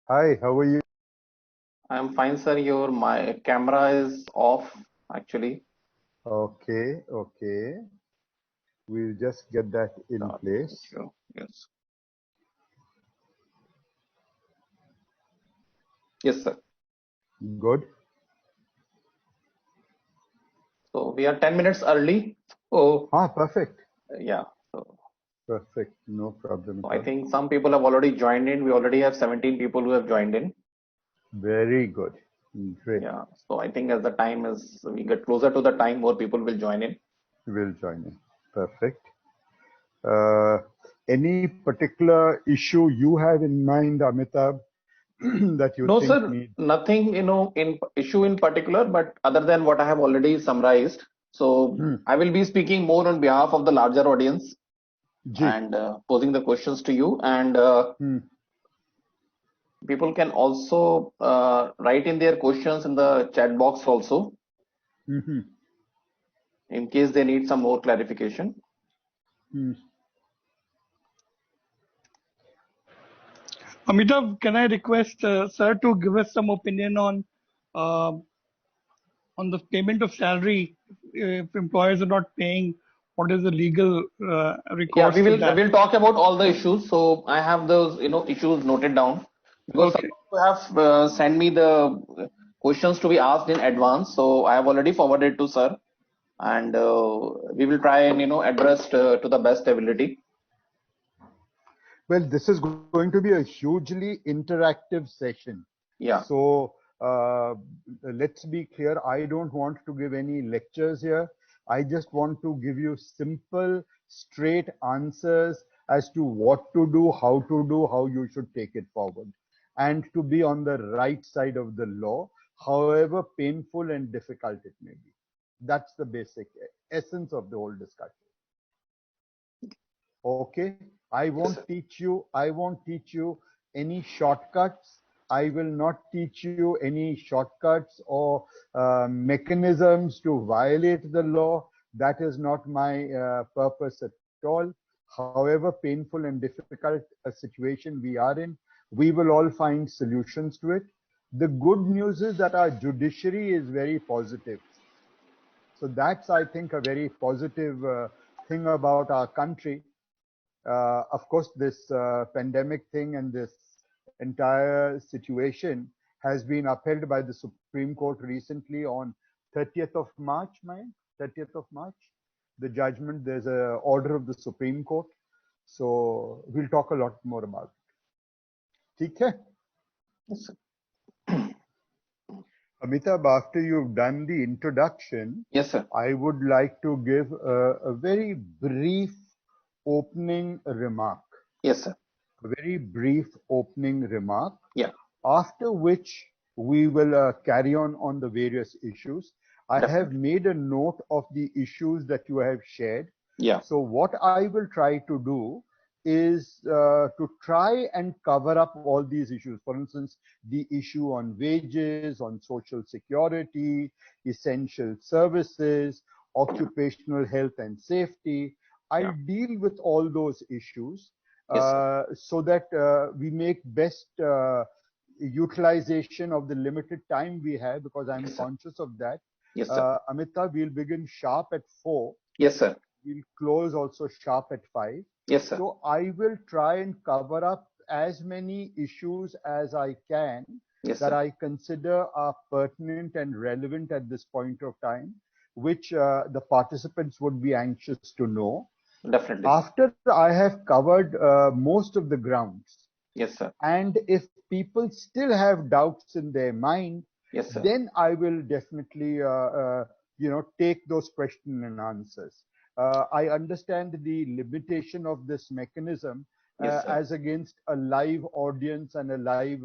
Hi, how are you? I'm fine, sir. My camera is off, actually. Okay. We'll just get that in Thank place. you. Yes. Yes, sir. Good. So we are 10 minutes early. Oh, Perfect. yeah. So, Perfect. No problem so at I all. think some people have already joined in. We already have 17 people who have joined in. Very good. Great. Yeah. So I think as the time is, we get closer to the time, more people will join in. We'll join in. Perfect. Uh, any particular issue you have in mind, Amitabh, that you No, think sir. needs? Nothing, in issue in particular, but other than what I have already summarized. So Hmm. I will be speaking more on behalf of the larger audience Ji. and posing the questions to you. And Hmm. people can also write in their questions in the chat box also, Hmm. in case they need some more clarification. Hmm. Amitabh, can I request sir to give us some opinion uh, on the payment of salary if employers are not paying? What is the legal Yeah, recourse to that? we'll talk about all the issues. So I have those issues noted down because some Okay. of you have sent me the questions to be asked in advance. So I have already forwarded to sir, and we will try and address to the best ability. Well, this is going to be a hugely interactive session. Yeah. So let's be clear. I don't want to give any lectures here. I just want to give you simple, straight answers as to what to do, how you should take it forward, and to be on the right side of the law, however painful and difficult it may be. That's the basic essence of the whole discussion. Okay, Yes, sir. I won't teach you any shortcuts. I will not teach you any shortcuts or mechanisms to violate the law. That is not my purpose at all. However painful and difficult a situation we are in, we will all find solutions to it. The good news is that our judiciary is very positive. So that's, I think, a very positive thing about our country. Of course, this pandemic thing and this entire situation has been upheld by the Supreme Court recently on 30th of March, 30th of March. The judgment, there's a order of the Supreme Court. So we'll talk a lot more about it. ठीक है? Yes, sir. Amitabh, after you've done the introduction, Yes, sir. I would like to give a very brief opening remark. Yes, sir. A very brief opening remark, Yeah. after which we will carry on the various issues. I have Definitely. made a note of the issues that you have shared. Yeah. So what I will try to do is to try and cover up all these issues. For instance, the issue on wages, on social security, essential services, Yeah. occupational health and safety. Yeah. I'll deal with all those issues Yes, sir. so that we make best utilization of the limited time we have, because I'm Yes, sir. conscious of that. Yes, sir. Amitabh, we'll begin sharp at 4. Yes, sir. We'll close also sharp at 5. Yes, sir. So I will try and cover up as many issues as I can Yes, that sir. I consider are pertinent and relevant at this point of time, which the participants would be anxious to know. Definitely, sir. After I have covered most of the grounds, Yes, sir. and if people still have doubts in their mind, Yes, sir. then I will definitely, take those questions and answers. I understand the limitation of this mechanism Yes, sir. as against a live audience and a live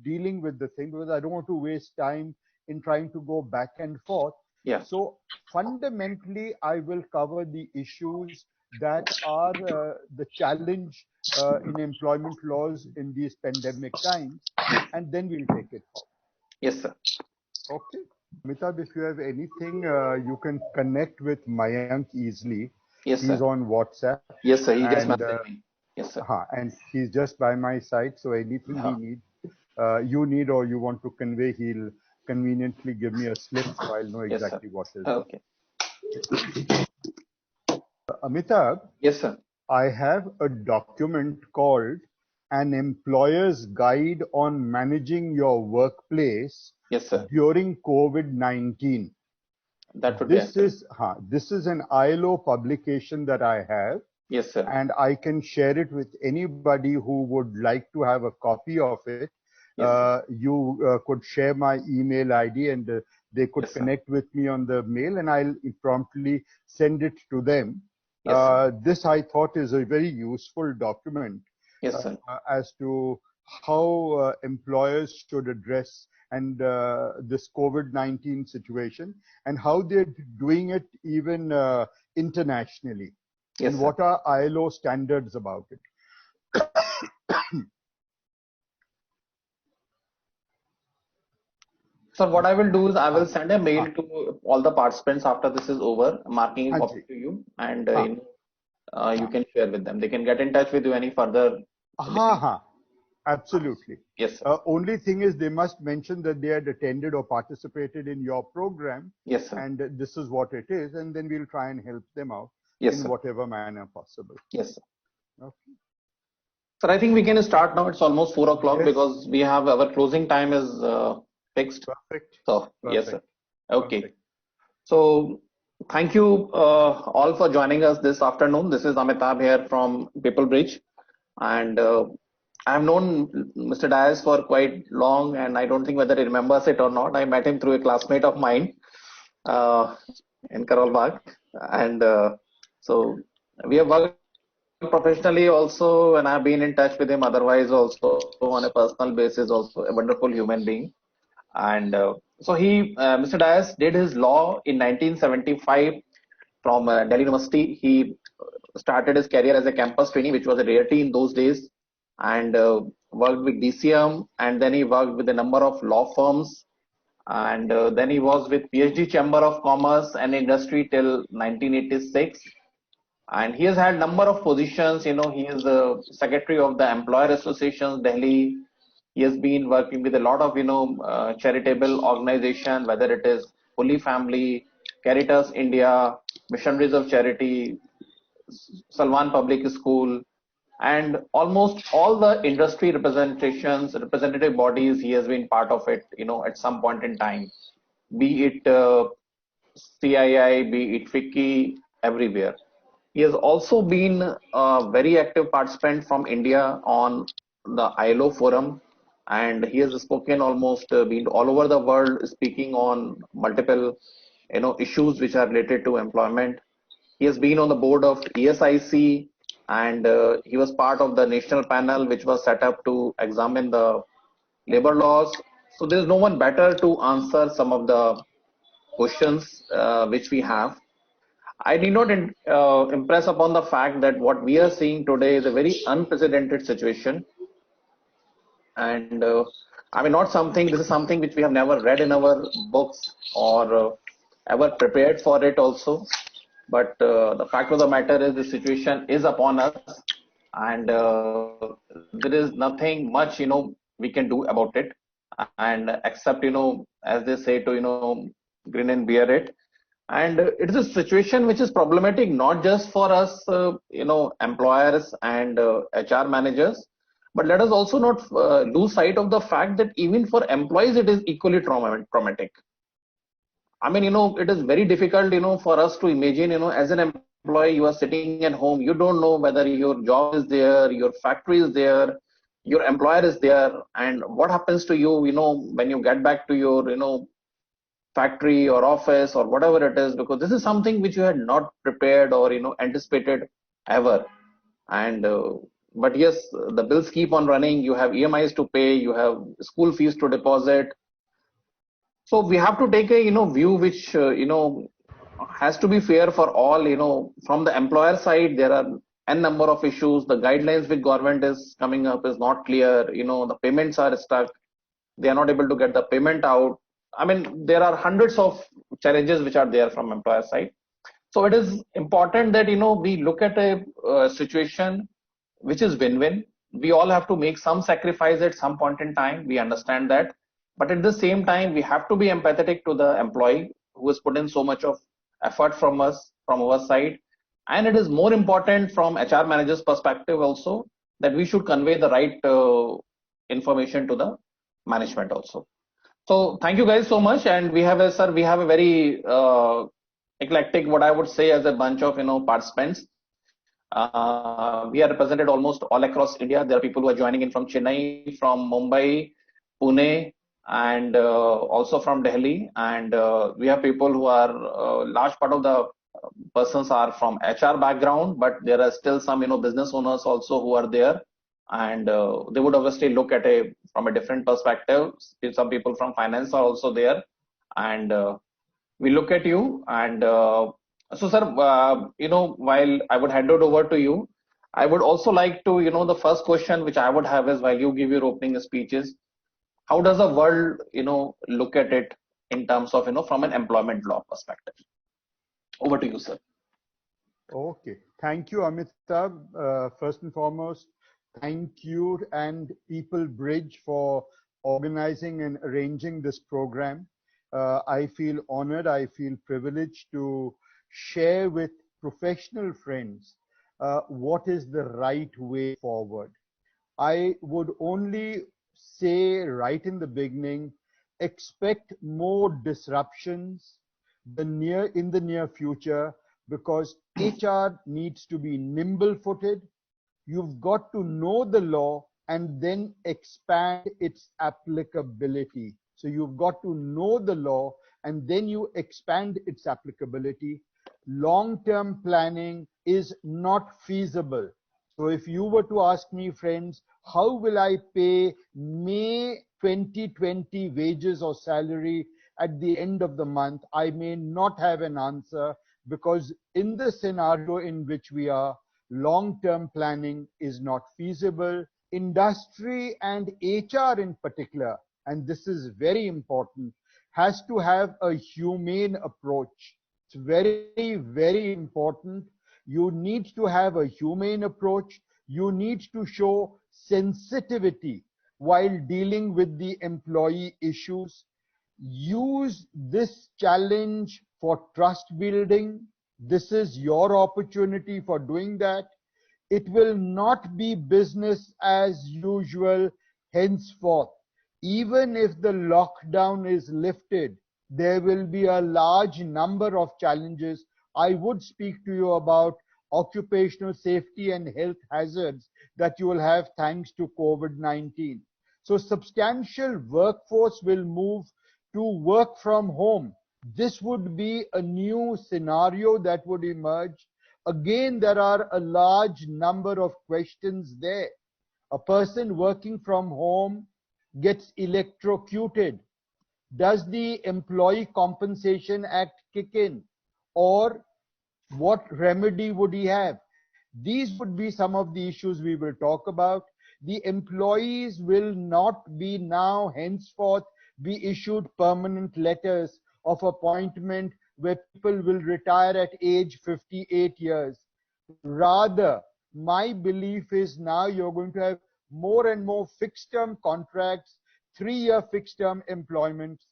dealing with the thing, because I don't want to waste time in trying to go back and forth. Yeah. So fundamentally, I will cover the issues that are the challenge in employment laws in these pandemic times, and then we'll take it forward. Yes, sir. Okay. Amitabh, if you have anything, you can connect with Mayank easily. Yes, He's sir. on WhatsApp, Yes, sir. He just and messaged me. Yes, sir. and he's just by my side. So anything he Yeah. needs, you need or you want to convey, he'll conveniently give me a slip so I'll know Yes, sir. exactly what is. Okay. Amitabh, Yes, sir. I have a document called An Employer's Guide on Managing Your Workplace Yes, sir. During COVID-19. That would be This excellent. is an ILO publication that I have, Yes, sir. and I can share it with anybody who would like to have a copy of it. Yes, sir. You could share my email ID, and they could Yes, sir. connect with me on the mail, and I'll promptly send it to them. Yes, sir. This I thought is a very useful document Yes, sir. as to how employers should address and this COVID-19 situation, and how they're doing it even internationally, Yes, and sir. what are ILO standards about it. So what I will do is I will send a mail to all the participants after this is over, marking a copy to you, and you can share with them. They can get in touch with you any further. Absolutely. Yes, sir. Only thing is they must mention that they had attended or participated in your program. Yes, sir. And this is what it is, and then we'll try and help them out Yes, in sir. whatever manner possible. Yes, sir. Okay. Sir, I think we can start now. It's almost 4 o'clock Yes. because we have our closing time is fixed. Perfect. So, Perfect. yes, sir. Okay. Perfect. So, thank you all for joining us this afternoon. This is Amitabh here from Peoplebridge, and I have known Mr. Dias for quite long, and I don't think whether he remembers it or not. I met him through a classmate of mine in Karol Bagh, and so we have worked professionally also, and I've been in touch with him otherwise also on a personal basis, also a wonderful human being. And so Mr. Dias did his law in 1975 from Delhi University. He started his career as a campus trainee, which was a rarity in those days, and worked with DCM, and then he worked with a number of law firms, and then he was with PhD Chamber of Commerce and Industry till 1986. And he has had number of positions. He is the secretary of the Employer Association Delhi. He has been working with a lot of charitable organization, whether it is Holy Family, Caritas India, Missionaries of Charity, Salwan Public School, and almost all the industry representative bodies. He has been part of it at some point in time, be it CII, be it FICCI, everywhere. He has also been a very active participant from India on the ILO forum, and he has spoken almost been all over the world speaking on multiple issues which are related to employment. He has been on the board of ESIC, and he was part of the national panel which was set up to examine the labor laws. So there is no one better to answer some of the questions which we have. I need not impress upon the fact that what we are seeing today is a very unprecedented situation. And I mean, not something, this is something which we have never read in our books or ever prepared for it also. But the fact of the matter is the situation is upon us, and there is nothing much, we can do about it. And except, as they say, to, grin and bear it. And it is a situation which is problematic not just for us employers and HR managers, but let us also not lose sight of the fact that even for employees it is equally traumatic. I mean, it is very difficult for us to imagine, as an employee, you are sitting at home, you don't know whether your job is there, your factory is there, your employer is there, and what happens to you when you get back to your factory or office or whatever it is, because this is something which you had not prepared or anticipated ever. And but yes, the bills keep on running, you have EMIs to pay, you have school fees to deposit. So we have to take a view which has to be fair for all. From the employer side, there are n number of issues. The guidelines which government is coming up is not clear. The payments are stuck, they are not able to get the payment out. I mean, there are hundreds of challenges which are there from employer side. So it is important that we look at a situation which is win-win. we all have to make some sacrifice at some point in time. We understand that. But at the same time, we have to be empathetic to the employee who has put in so much of effort from us, from our side. And it is more important from HR manager's perspective also that we should convey the right information to the management also. So thank you guys so much. And we have a, sir, we have a very eclectic, what I would say, as a bunch of, participants. We are represented almost all across India. There are people who are joining in from Chennai, from Mumbai, Pune, and also from Delhi. And we have people who are, large part of the persons are from HR background, but there are still some, business owners also who are there. And they would obviously look at from a different perspective. Some people from finance are also there. And we look at you. And so, sir, while I would hand it over to you, I would also like to, the first question which I would have is, while you give your opening speeches, how does the world, look at it in terms of, from an employment law perspective? Over to you, sir. Okay. Thank you, Amitabh. First and foremost, thank you and Peoplebridge for organizing and arranging this program. I feel honored, I feel privileged to share with professional friends what is the right way forward. I would only say right in the beginning, expect more disruptions in the near future, because HR needs to be nimble-footed. You've got to know the law and then expand its applicability. So you've got to know the law and then you expand its applicability. Long-term planning is not feasible. So if you were to ask me, friends, how will I pay May 2020 wages or salary at the end of the month, I may not have an answer, because in the scenario in which we are, long-term planning is not feasible. Industry and HR in particular, and this is very important, has to have a humane approach. It's very, very important. You need to have a humane approach. You need to show sensitivity while dealing with the employee issues. Use this challenge for trust building. This is your opportunity for doing that. It will not be business as usual henceforth. Even if the lockdown is lifted, there will be a large number of challenges. I would speak to you about occupational safety and health hazards that you will have thanks to COVID-19. So substantial workforce will move to work from home. This would be a new scenario that would emerge. Again, there are a large number of questions there. A person working from home gets electrocuted. Does the Employee Compensation Act kick in? Or what remedy would he have? These would be some of the issues we will talk about. The employees will not be now henceforth be issued permanent letters of appointment where people will retire at age 58 years. Rather, my belief is now you're going to have more and more fixed term contracts, 3-year fixed term employments,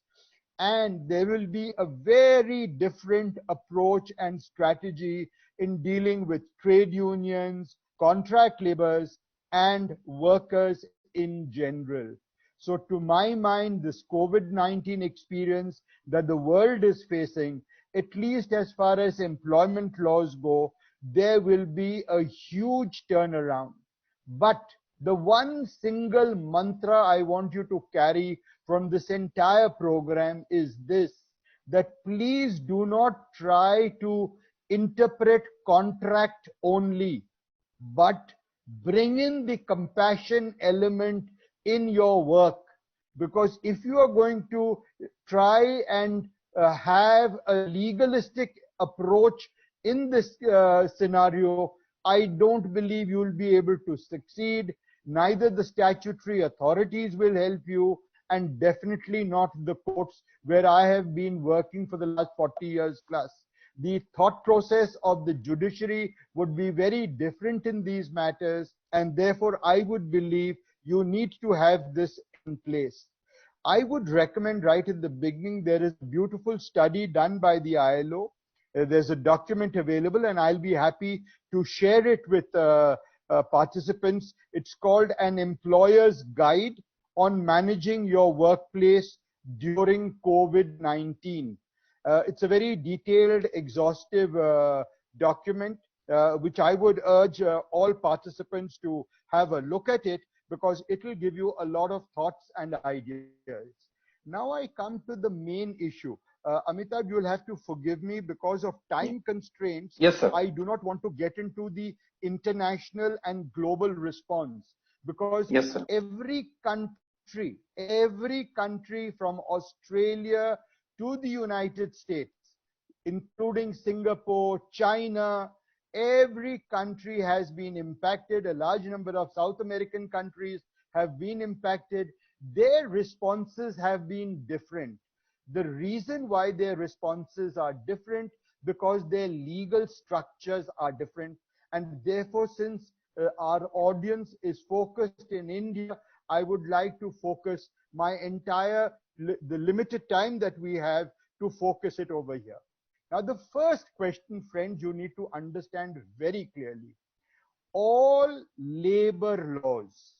and there will be a very different approach and strategy in dealing with trade unions, contract laborers, and workers in general. So to my mind, this COVID-19 experience that the world is facing, at least as far as employment laws go, there will be a huge turnaround. But the one single mantra I want you to carry from this entire program is this, that please do not try to interpret contract only, but bring in the compassion element in your work. Because if you are going to try and have a legalistic approach in this scenario, I don't believe you will be able to succeed. Neither the statutory authorities will help you, and definitely not the courts, where I have been working for the last 40 years plus. the thought process of the judiciary would be very different in these matters, and therefore I would believe you need to have this in place. I would recommend right in the beginning, there is a beautiful study done by the ILO. There's a document available, and I'll be happy to share it with participants. It's called An Employer's Guide on Managing Your Workplace During COVID-19. It's a very detailed, exhaustive document, which I would urge all participants to have a look at it, because it will give you a lot of thoughts and ideas. Now I come to the main issue. Amitabh, you'll have to forgive me because of time constraints. Yes, sir. I do not want to get into the international and global response, because Yes, sir. every country from Australia to the United States, including Singapore, China, every country has been impacted. A large number of South American countries have been impacted. Their responses have been different. The reason why their responses are different, because their legal structures are different. And therefore, since our audience is focused in India, I would like to focus my entire, the limited time that we have, to focus it over here. Now, the first question, friends, you need to understand very clearly. All labor laws,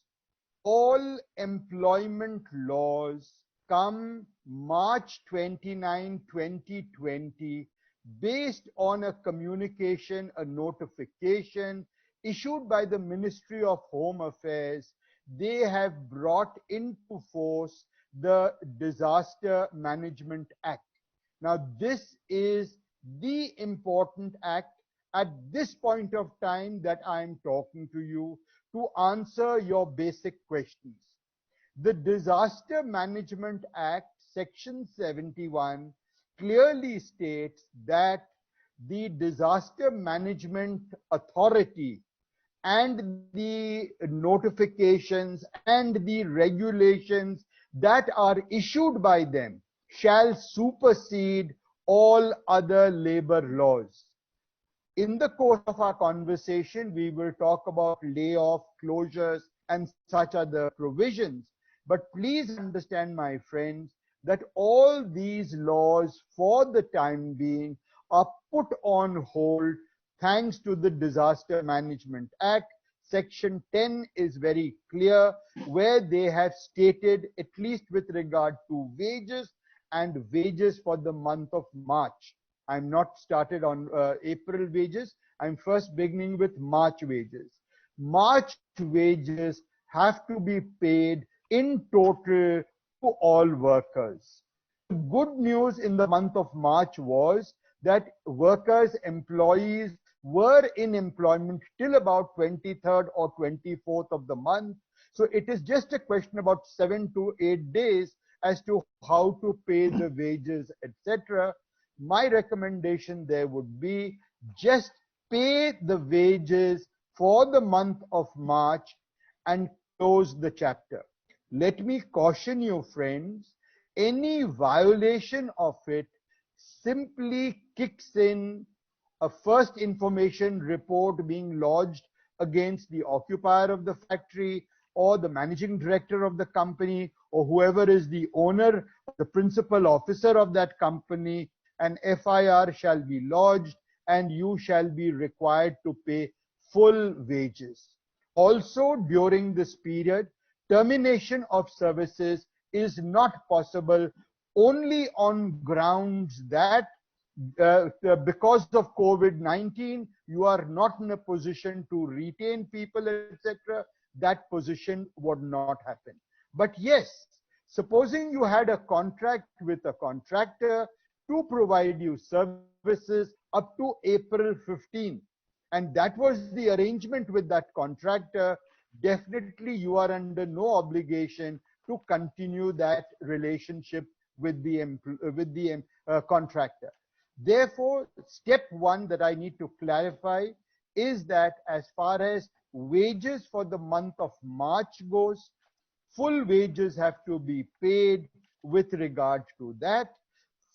all employment laws come March 29, 2020, based on a communication, a notification issued by the Ministry of Home Affairs. They have brought into force the Disaster Management Act. Now, this is the important act at this point of time that I am talking to you, to answer your basic questions. The Disaster Management Act, Section 71, clearly states that the Disaster Management Authority and the notifications and the regulations that are issued by them shall supersede all other labor laws. In the course of our conversation, we will talk about layoff, closures, and such other provisions. But please understand, my friends, that all these laws, for the time being, are put on hold thanks to the Disaster Management Act. Section 10 is very clear, where they have stated, at least with regard to wages and wages for the month of March. I'm not started on April wages. I'm first beginning with March wages. March wages have to be paid in total to all workers. The good news in the month of March was that workers, employees were in employment till about 23rd or 24th of the month. So it is just a question about 7 to 8 days as to how to pay the wages, etc. My recommendation there would be, just pay the wages for the month of March and close the chapter. Let me caution you, friends, any violation of it simply kicks in a first information report being lodged against the occupier of the factory, or the managing director of the company, or whoever is the owner, the principal officer of that company. An FIR shall be lodged, and you shall be required to pay full wages. Also, during this period, termination of services is not possible, only on grounds that because of COVID-19, you are not in a position to retain people, etc. That position would not happen. But yes, supposing you had a contract with a contractor to provide you services up to April 15, and that was the arrangement with that contractor, definitely you are under no obligation to continue that relationship with the contractor. Therefore, step one that I need to clarify is that as far as wages for the month of March goes, full wages have to be paid with regard to that.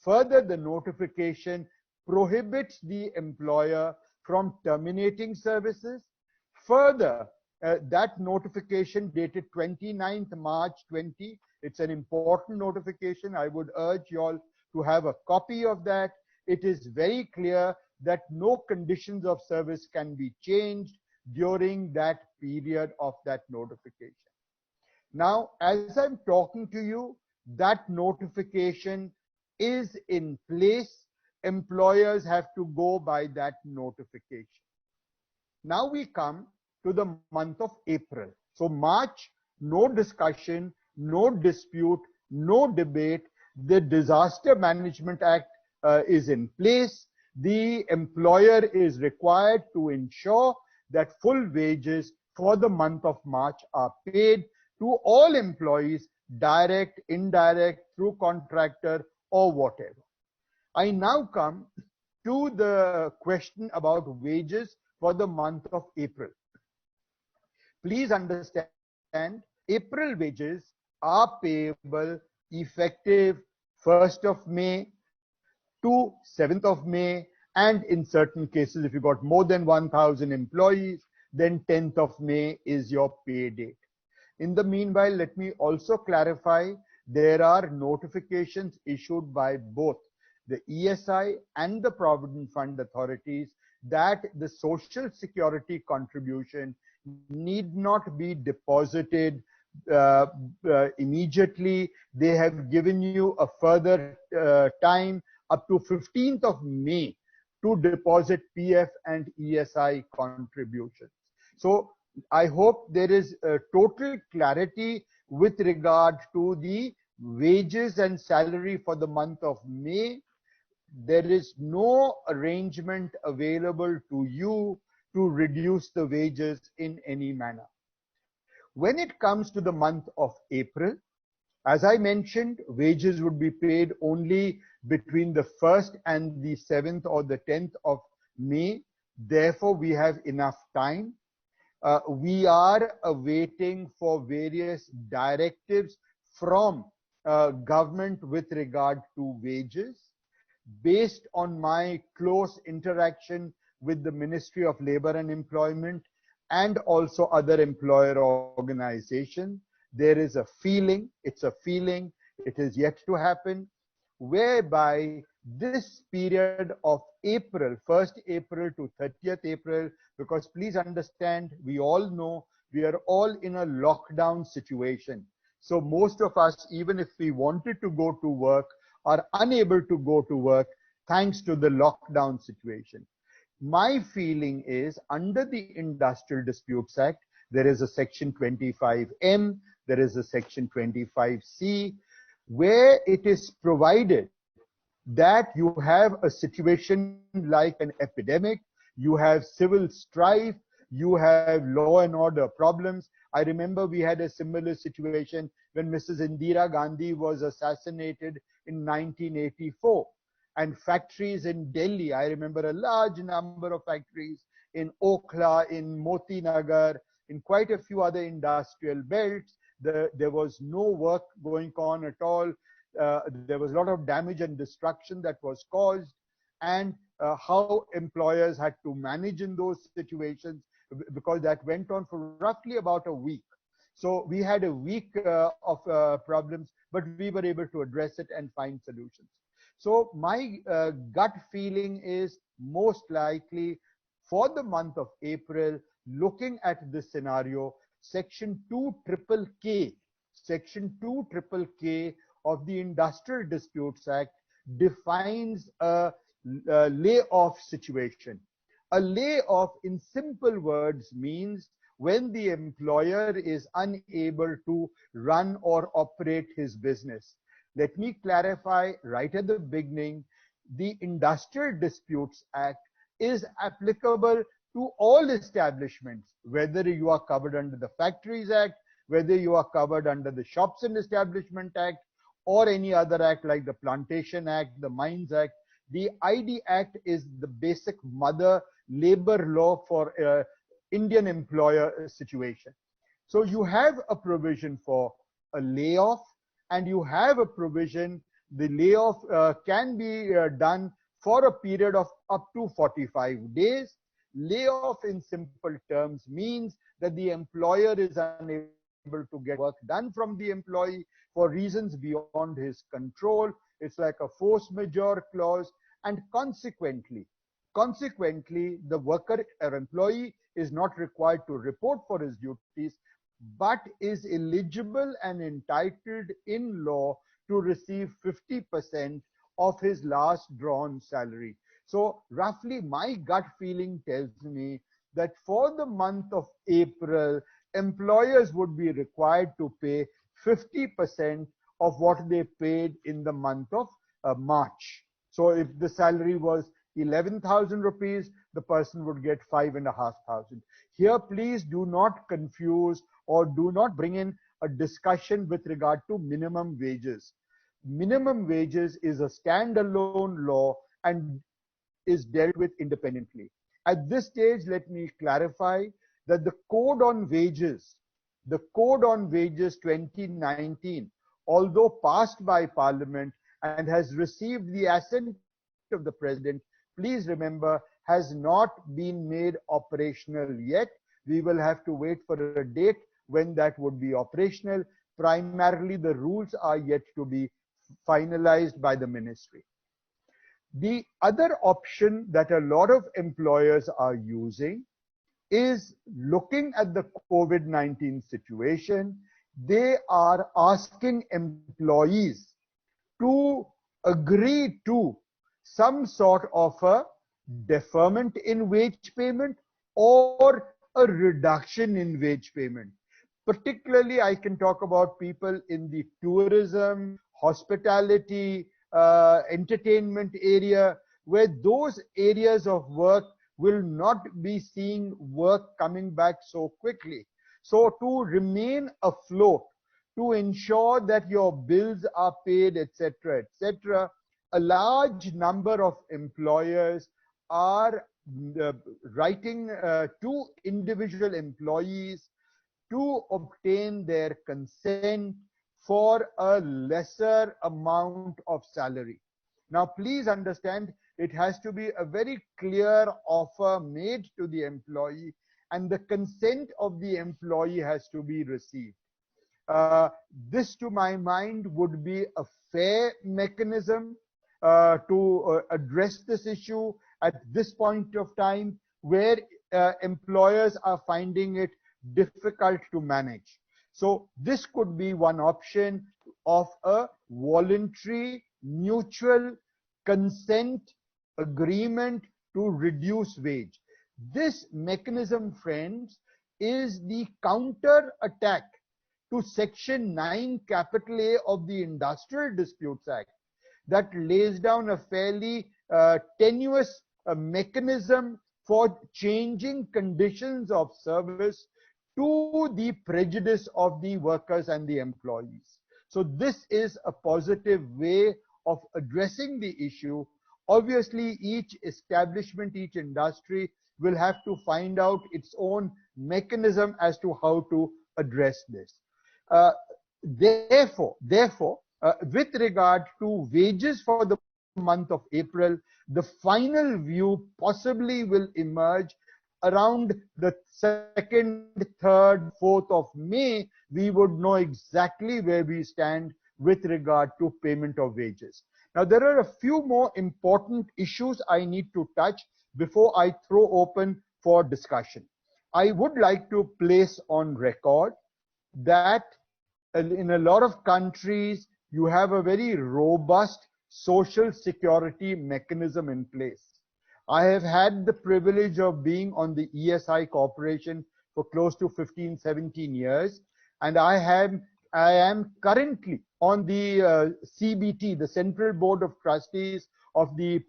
Further, the notification prohibits the employer from terminating services. Further, that notification dated 29th March 20, it's an important notification. I would urge you all to have a copy of that. It is very clear that no conditions of service can be changed during that period of that notification. Now, as I'm talking to you, that notification is in place. Employers have to go by that notification. Now we come to the month of April. So March, no discussion, no dispute, no debate. The Disaster Management Act is in place. The employer is required to ensure that full wages for the month of March are paid to all employees, direct, indirect, through contractor or whatever. I now come to the question about wages for the month of April. Please understand, April wages are payable effective 1st of May to 7th of May, and in certain cases, if you got more than 1,000 employees, then 10th of May is your pay date. In the meanwhile, let me also clarify, there are notifications issued by both the ESI and the Provident Fund authorities that the Social Security contribution need not be deposited immediately. They have given you a further time up to 15th of May to deposit PF and ESI contributions. So I hope there is total clarity with regard to the wages and salary for the month of May. There is no arrangement available to you to reduce the wages in any manner. When it comes to the month of April, as I mentioned, wages would be paid only between the 1st and the 7th or the 10th of May. Therefore, we have enough time. We are awaiting for various directives from government with regard to wages. Based on my close interaction with the Ministry of Labor and Employment and also other employer organizations, there is a feeling, it's a feeling, it is yet to happen, whereby this period of April, 1st April to 30th April, because please understand, we all know we are all in a lockdown situation. So most of us, even if we wanted to go to work, are unable to go to work thanks to the lockdown situation. My feeling is, under the Industrial Disputes Act, there is a section 25M, there is a section 25C, where it is provided that you have a situation like an epidemic, you have civil strife, you have law and order problems. I remember we had a similar situation when Mrs. Indira Gandhi was assassinated in 1984. And factories in Delhi, I remember a large number of factories in Okhla, in Moti Nagar, in quite a few other industrial belts. There was no work going on at all. There was a lot of damage and destruction that was caused, and how employers had to manage in those situations, because that went on for roughly about a week. So we had a week of problems, but we were able to address it and find solutions. So my gut feeling is, most likely for the month of April, looking at this scenario, Section 2KKK, Section 2KKK of the Industrial Disputes Act defines a layoff situation. A layoff, in simple words, means when the employer is unable to run or operate his business. Let me clarify right at the beginning, the Industrial Disputes Act is applicable to all establishments, whether you are covered under the Factories Act, whether you are covered under the Shops and Establishment Act, or any other act like the Plantation Act, the Mines Act. The ID Act is the basic mother labor law for Indian employer situation. So you have a provision for a layoff, and you have a provision, the layoff can be done for a period of up to 45 days. Layoff in simple terms means that the employer is unable to get work done from the employee for reasons beyond his control. It's like a force majeure clause, and consequently, the worker or employee is not required to report for his duties, but is eligible and entitled in law to receive 50% of his last drawn salary. So roughly my gut feeling tells me that for the month of April, employers would be required to pay 50% of what they paid in the month of March. So if the salary was 11,000 rupees, the person would get 5,500. Here, please do not confuse or do not bring in a discussion with regard to minimum wages. Minimum wages is a standalone law and is dealt with independently. At this stage, let me clarify that the Code on Wages 2019, although passed by Parliament and has received the assent of the President, please remember, has not been made operational yet. We will have to wait for a date when that would be operational. Primarily, the rules are yet to be finalized by the ministry. The other option that a lot of employers are using is looking at the COVID-19 situation. They are asking employees to agree to some sort of a deferment in wage payment or a reduction in wage payment. Particularly, I can talk about people in the tourism, hospitality, entertainment area, where those areas of work will not be seeing work coming back so quickly. So to remain afloat, to ensure that your bills are paid, etc., etc., a large number of employers are writing to individual employees to obtain their consent for a lesser amount of salary. Now, please understand, it has to be a very clear offer made to the employee, and the consent of the employee has to be received. This, to my mind, would be a fair mechanism to address this issue at this point of time, where employers are finding it difficult to manage. So this could be one option of a voluntary, mutual consent agreement to reduce wage. This mechanism, friends, is the counter attack to Section 9 capital A of the Industrial Disputes Act that lays down a fairly tenuous mechanism for changing conditions of service to the prejudice of the workers and the employees. So this is a positive way of addressing the issue. Obviously, each establishment, each industry will have to find out its own mechanism as to how to address this. Therefore, with regard to wages for the month of April, the final view possibly will emerge around the 2nd, 3rd, 4th of May. We would know exactly where we stand with regard to payment of wages. Now, there are a few more important issues I need to touch before I throw open for discussion. I would like to place on record that in a lot of countries, you have a very robust social security mechanism in place. I have had the privilege of being on the ESI Corporation for close to 15, 17 years, and I am currently on the CBT, the Central Board of Trustees of the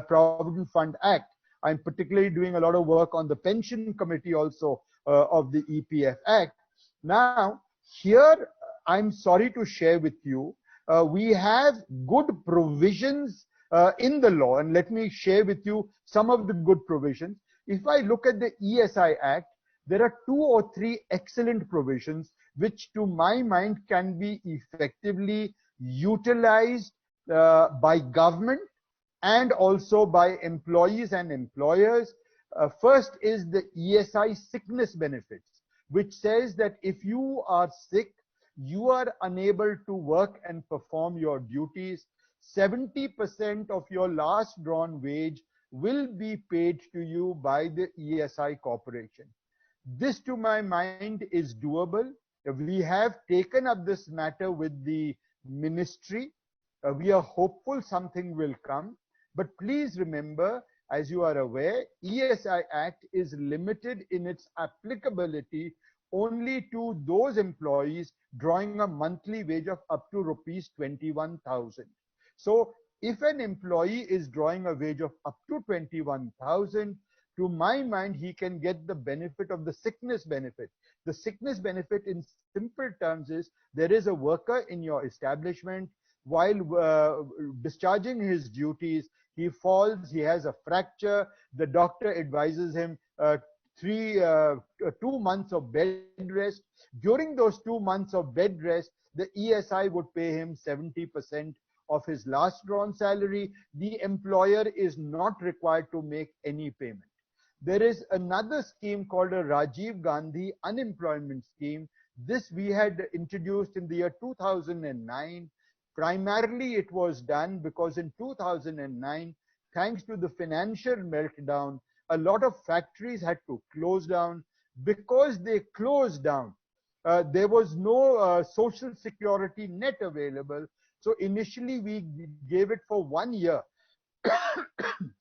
Provident Fund Act. I'm particularly doing a lot of work on the Pension Committee also of the EPF Act. Now, here I'm sorry to share with you, we have good provisions in the law, and let me share with you some of the good provisions. If I look at the ESI Act, there are 2 or 3 excellent provisions which to my mind can be effectively utilized by government and also by employees and employers. First is the ESI sickness benefits, which says that if you are sick, you are unable to work and perform your duties, 70% of your last drawn wage will be paid to you by the ESI corporation. This, to my mind, is doable. We have taken up this matter with the ministry. We are hopeful something will come. But please remember, as you are aware, ESI Act is limited in its applicability only to those employees drawing a monthly wage of up to rupees 21,000. So if an employee is drawing a wage of up to 21,000, to my mind, he can get the benefit of the sickness benefit. The sickness benefit in simple terms is there is a worker in your establishment, while discharging his duties, he falls, he has a fracture, the doctor advises him 2 months of bed rest. During those 2 months of bed rest, the ESI would pay him 70% of his last drawn salary. The employer is not required to make any payment. There is another scheme called a Rajiv Gandhi unemployment scheme. This we had introduced in the year 2009. Primarily it was done because in 2009, thanks to the financial meltdown, a lot of factories had to close down. Because they closed down, there was no social security net available. So initially we gave it for 1 year.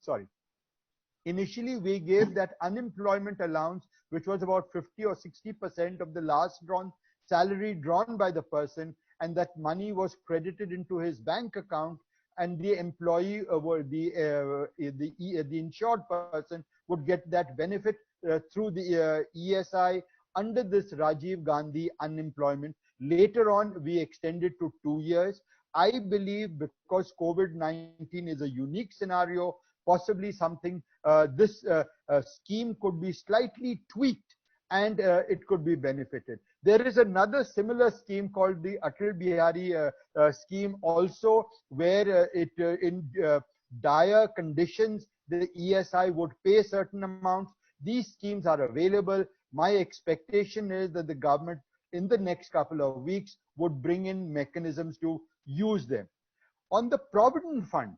Sorry. Initially, we gave that unemployment allowance, which was about 50 or 60% of the last drawn salary drawn by the person, and that money was credited into his bank account, and the employee, the insured person, would get that benefit through the ESI under this Rajiv Gandhi unemployment. Later on, we extended to 2 years. I believe because COVID-19 is a unique scenario, possibly something, this scheme could be slightly tweaked and it could be benefited. There is another similar scheme called the Atal Bihari scheme also, where in dire conditions, the ESI would pay certain amounts. These schemes are available. My expectation is that the government in the next couple of weeks would bring in mechanisms to use them. On the Provident Fund,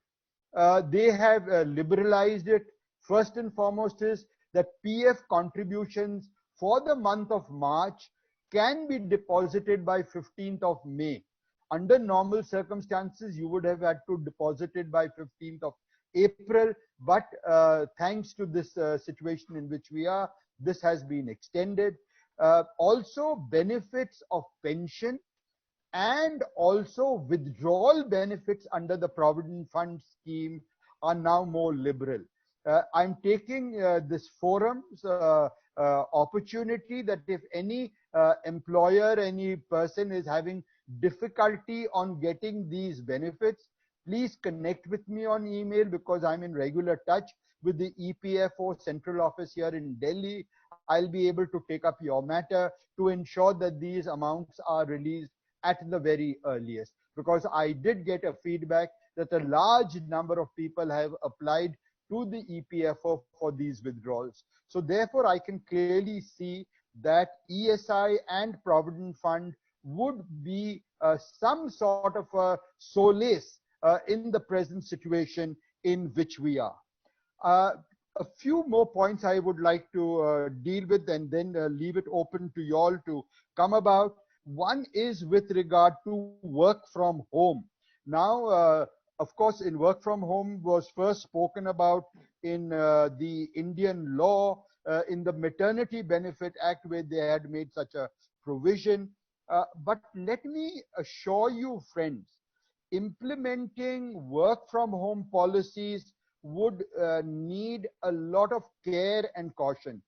they have liberalized it. First and foremost is that PF contributions for the month of March can be deposited by 15th of May. Under normal circumstances, you would have had to deposit it by 15th of April, but thanks to this situation in which we are, this has been extended. Also, benefits of pension and also withdrawal benefits under the Provident Fund scheme are now more liberal. I'm taking this forum's opportunity that if any employer, any person is having difficulty on getting these benefits, please connect with me on email, because I'm in regular touch with the EPFO central office here in Delhi. I'll be able to take up your matter to ensure that these amounts are released at the very earliest, because I did get a feedback that a large number of people have applied to the EPFO for these withdrawals. So therefore, I can clearly see that ESI and Provident Fund would be some sort of a solace in the present situation in which we are. A few more points I would like to deal with, and then leave it open to you all to come about. One is with regard to work from home. Now, of course, in work from home was first spoken about in the Indian law, in the Maternity Benefit Act, where they had made such a provision. But let me assure you, friends, implementing work from home policies would need a lot of care and caution.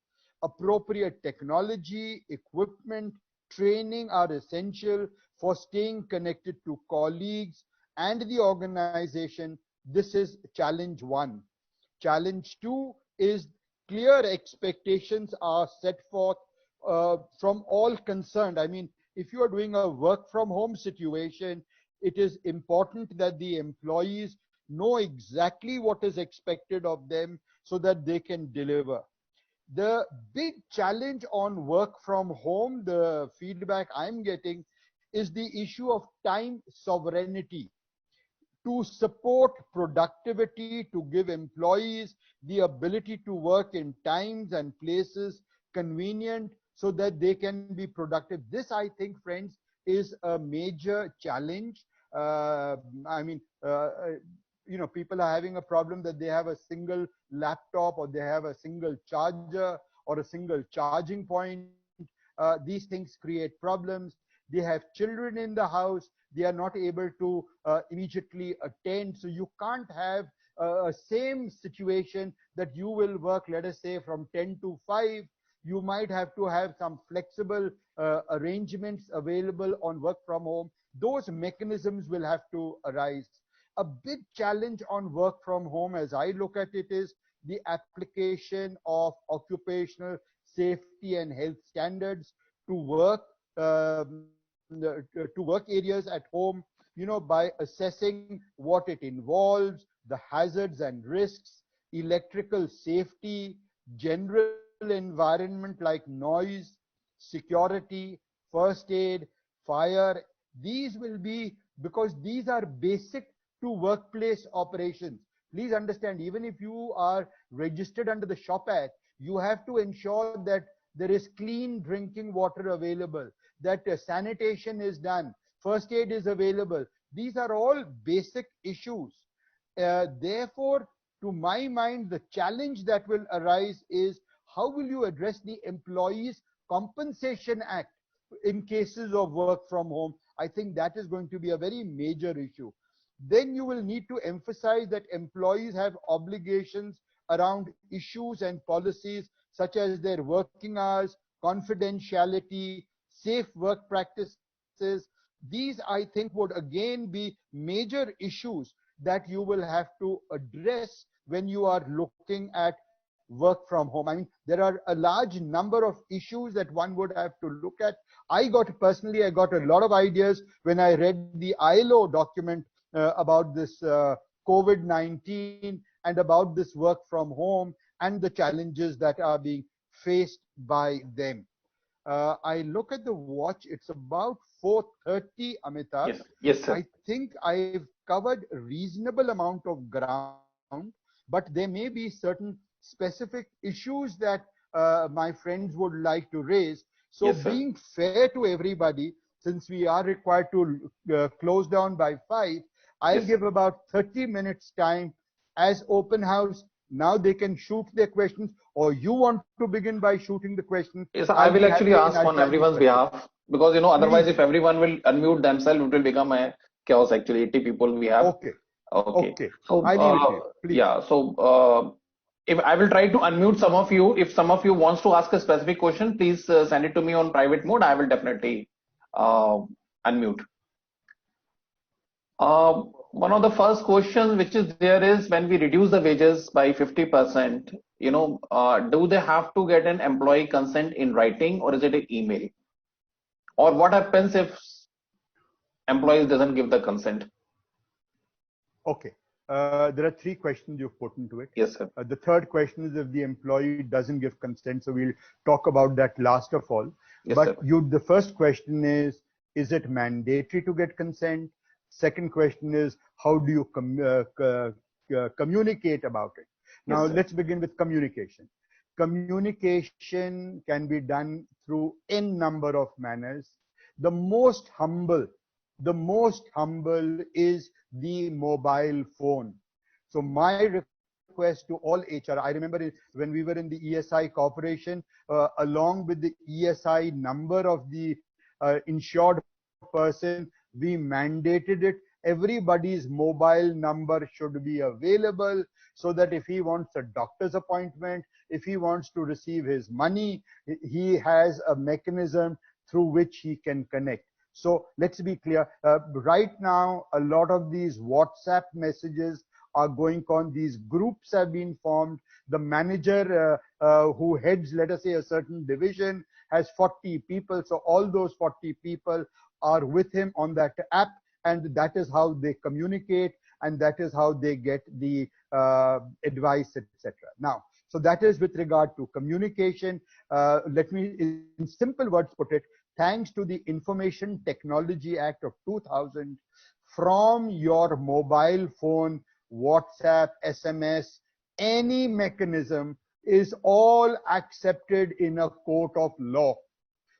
Appropriate technology, equipment, training are essential for staying connected to colleagues and the organization. This is challenge one. Challenge two is clear expectations are set forth from all concerned. I mean, if you are doing a work from home situation, it is important that the employees know exactly what is expected of them so that they can deliver. The big challenge on work from home, the feedback I'm getting, is the issue of time sovereignty, to support productivity, to give employees the ability to work in times and places convenient so that they can be productive. This, I think, friends, is a major challenge. Uh, I mean, people are having a problem that they have a single laptop, or they have a single charger or a single charging point. These things create problems. They have children in the house, they are not able to immediately attend. So you can't have a same situation that you will work, let us say, from 10 to 5. You might have to have some flexible arrangements available on work from home. Those mechanisms will have to arise. A big challenge on work from home, as I look at it, is the application of occupational safety and health standards to work to work areas at home, by assessing what it involves, the hazards and risks, electrical safety, general environment like noise, security, first aid, fire. These will be, because these are basic to workplace operations. Please understand, even if you are registered under the Shop Act, you have to ensure that there is clean drinking water available, that sanitation is done, first aid is available. These are all basic issues. Therefore, to my mind, the challenge that will arise is, how will you address the Employees Compensation Act in cases of work from home? I think that is going to be a very major issue. Then you will need to emphasize that employees have obligations around issues and policies such as their working hours, confidentiality, safe work practices. These, I think, would again be major issues that you will have to address when you are looking at work from home. I mean, there are a large number of issues that one would have to look at. I got a lot of ideas when I read the ILO document about this COVID-19 and about this work from home and the challenges that are being faced by them. I look at the watch, it's about 4:30, Amitabh. Yes, yes, sir. I think I've covered a reasonable amount of ground, but there may be certain specific issues that my friends would like to raise. So, Yes, sir. being fair to everybody, since we are required to close down by 5, I'll Yes, sir. give about 30 minutes time as open house. Now they can shoot their questions, or you want to begin by shooting the questions. Yes, I'll I be will actually happy and ask I'll on try to everyone's address it. behalf because otherwise, if Please. everyone will unmute themselves, it will become a chaos. Actually, 80 people we have. Okay. Okay. Okay. So, I leave it to you. Please. yeah. So, if I will try to unmute some of you, if some of you wants to ask a specific question, please send it to me on private mode. I will definitely unmute. One of the first questions which is there is, when we reduce the wages by 50%, do they have to get an employee consent in writing, or is it an email? Or what happens if employees doesn't give the consent? Okay. There are 3 questions you've put into it. Yes, sir. The third question is if the employee doesn't give consent. So we'll talk about that last of all. Yes, But sir. the first question is it mandatory to get consent? Second question is, how do you communicate about it? Now, Yes, sir. let's begin with communication. Communication can be done through n number of manners. The most humble is the mobile phone. So my request to all HR, I remember when we were in the ESI corporation, along with the ESI number of the insured person, we mandated it. Everybody's mobile number should be available, so that if he wants a doctor's appointment, if he wants to receive his money, he has a mechanism through which he can connect. So let's be clear. Right now, a lot of these WhatsApp messages are going on. These groups have been formed. The manager who heads, let us say, a certain division has 40 people. So all those 40 people are with him on that app, and that is how they communicate. and that is how they get the advice, etc. Now, so that is with regard to communication. Let me, in simple words, put it. Thanks to the Information Technology Act of 2000, from your mobile phone, WhatsApp, SMS, any mechanism is all accepted in a court of law.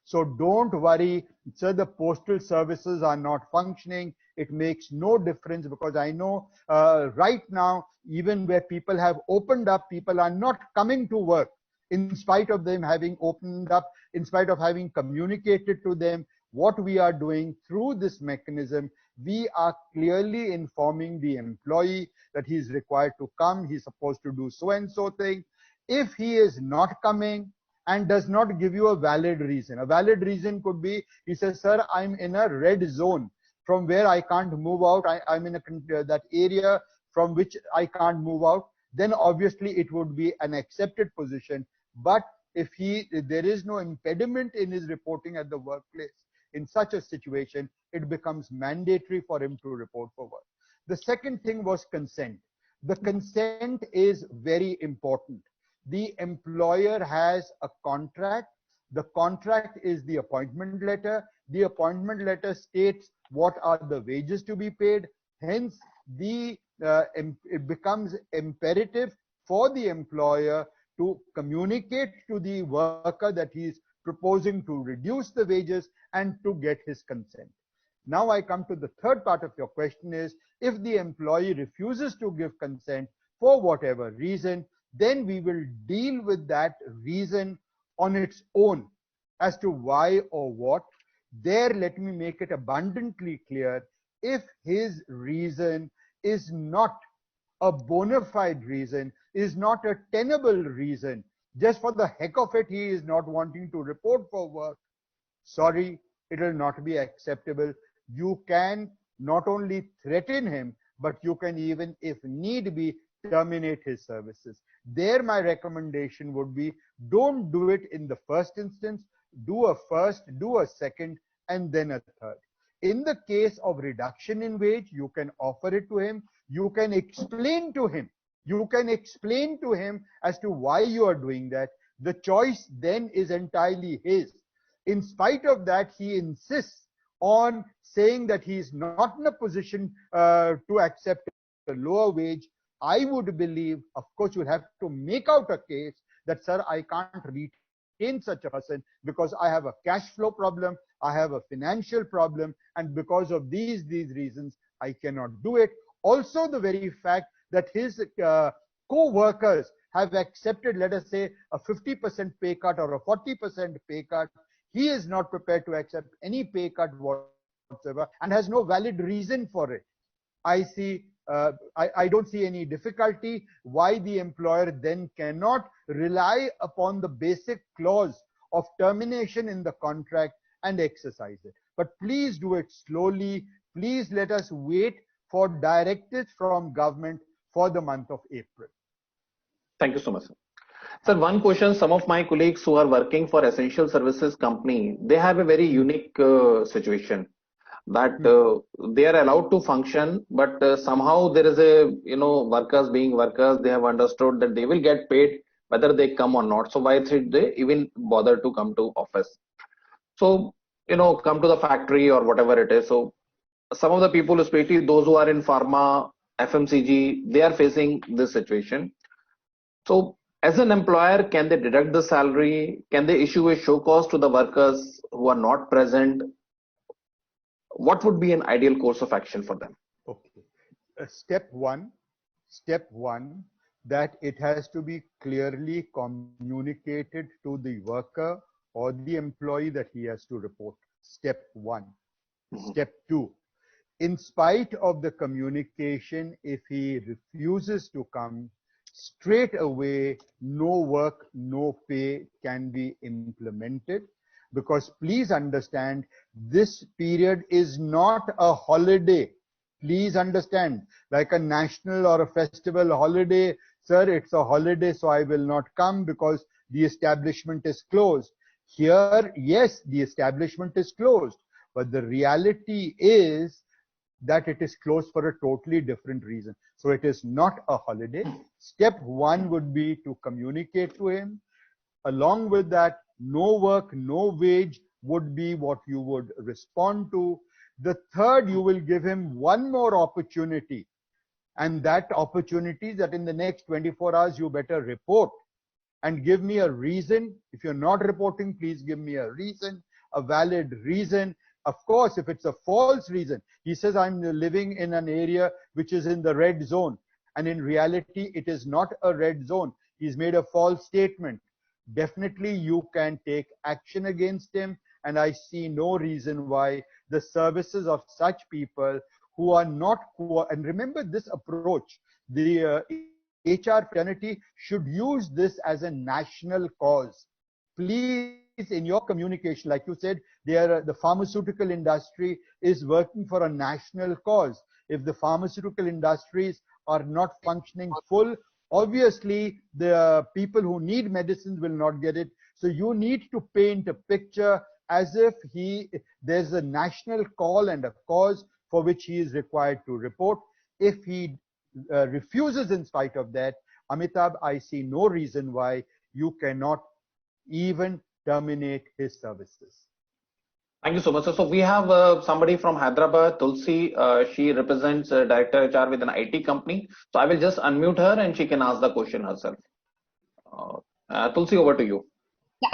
So don't worry, sir, the postal services are not functioning. It makes no difference, because I know right now, even where people have opened up, people are not coming to work in spite of them having opened up, in spite of having communicated to them what we are doing through this mechanism. We are clearly informing the employee that he is required to come, he's supposed to do so and so thing. If he is not coming and does not give you a valid reason could be, he says, sir, I'm in a red zone from where I can't move out, I'm in that area from which I can't move out, then obviously it would be an accepted position. But if there is no impediment in his reporting at the workplace, in such a situation, it becomes mandatory for him to report for work. The second thing was consent. The consent is very important. The employer has a contract. The contract is the appointment letter. The appointment letter states what are the wages to be paid. Hence, it becomes imperative for the employer to communicate to the worker that he is proposing to reduce the wages and to get his consent. Now I come to the third part of your question is, if the employee refuses to give consent for whatever reason, then we will deal with that reason on its own as to why or what. There, let me make it abundantly clear, if his reason is not a bona fide reason, is not a tenable reason, just for the heck of it, he is not wanting to report for work, sorry, it will not be acceptable. You can not only threaten him, but you can even, if need be, terminate his services. There, my recommendation would be, don't do it in the first instance, do a first, do a second, and then a third. In the case of reduction in wage, you can offer it to him, you can explain to him, as to why you are doing that. The choice then is entirely his. In spite of that, he insists on saying that he is not in a position to accept a lower wage. I would believe, of course, you'll have to make out a case that, sir, I can't retain such a person because I have a cash flow problem, I have a financial problem, and because of these reasons, I cannot do it. Also, the very fact that his co-workers have accepted, let us say, a 50% pay cut or a 40% pay cut, he is not prepared to accept any pay cut whatsoever and has no valid reason for it. I don't see any difficulty why the employer then cannot rely upon the basic clause of termination in the contract and exercise it. But please do it slowly. Please let us wait for directives from government for the month of April. Thank you so much, sir. Sir, one question, some of my colleagues who are working for essential services company, they have a very unique situation that they are allowed to function, but somehow there is a, workers being workers, they have understood that they will get paid whether they come or not. So why should they even bother to come to office? So, come to the factory or whatever it is. So some of the people, especially those who are in pharma, FMCG, they are facing this situation. So as an employer, can they deduct the salary? Can they issue a show cause to the workers who are not present? What would be an ideal course of action for them? Okay. Step one, that it has to be clearly communicated to the worker or the employee that he has to report. Step one. Step two, in spite of the communication, if he refuses to come, straight away, no work, no pay can be implemented. Because please understand, this period is not a holiday. Please understand, like a national or a festival holiday, sir, it's a holiday, so I will not come because the establishment is closed. Here, yes, the establishment is closed, but the reality is that it is closed for a totally different reason. So it is not a holiday. Step one would be to communicate to him. Along with that, no work, no wage would be what you would respond to. The third, you will give him one more opportunity, and that opportunity that in the next 24 hours you better report and give me a reason. If you're not reporting, please give me a reason, a valid reason. Of course, if it's a false reason, he says I'm living in an area which is in the red zone, and in reality it is not a red zone. He's made a false statement. Definitely you can take action against him, and I see no reason why the services of such people who are not, and remember this approach, the HR fraternity should use this as a national cause. Please, in your communication, like you said, the pharmaceutical industry is working for a national cause. If the pharmaceutical industries are not functioning full, obviously the people who need medicines will not get it. So you need to paint a picture as if there's a national call and a cause for which he is required to report. If he refuses in spite of that, Amitabh, I see no reason why you cannot even terminate his services. Thank you so much. So we have somebody from Hyderabad, Tulsi. She represents Director HR with an IT company. So I will just unmute her and she can ask the question herself. Tulsi, over to you. Yeah.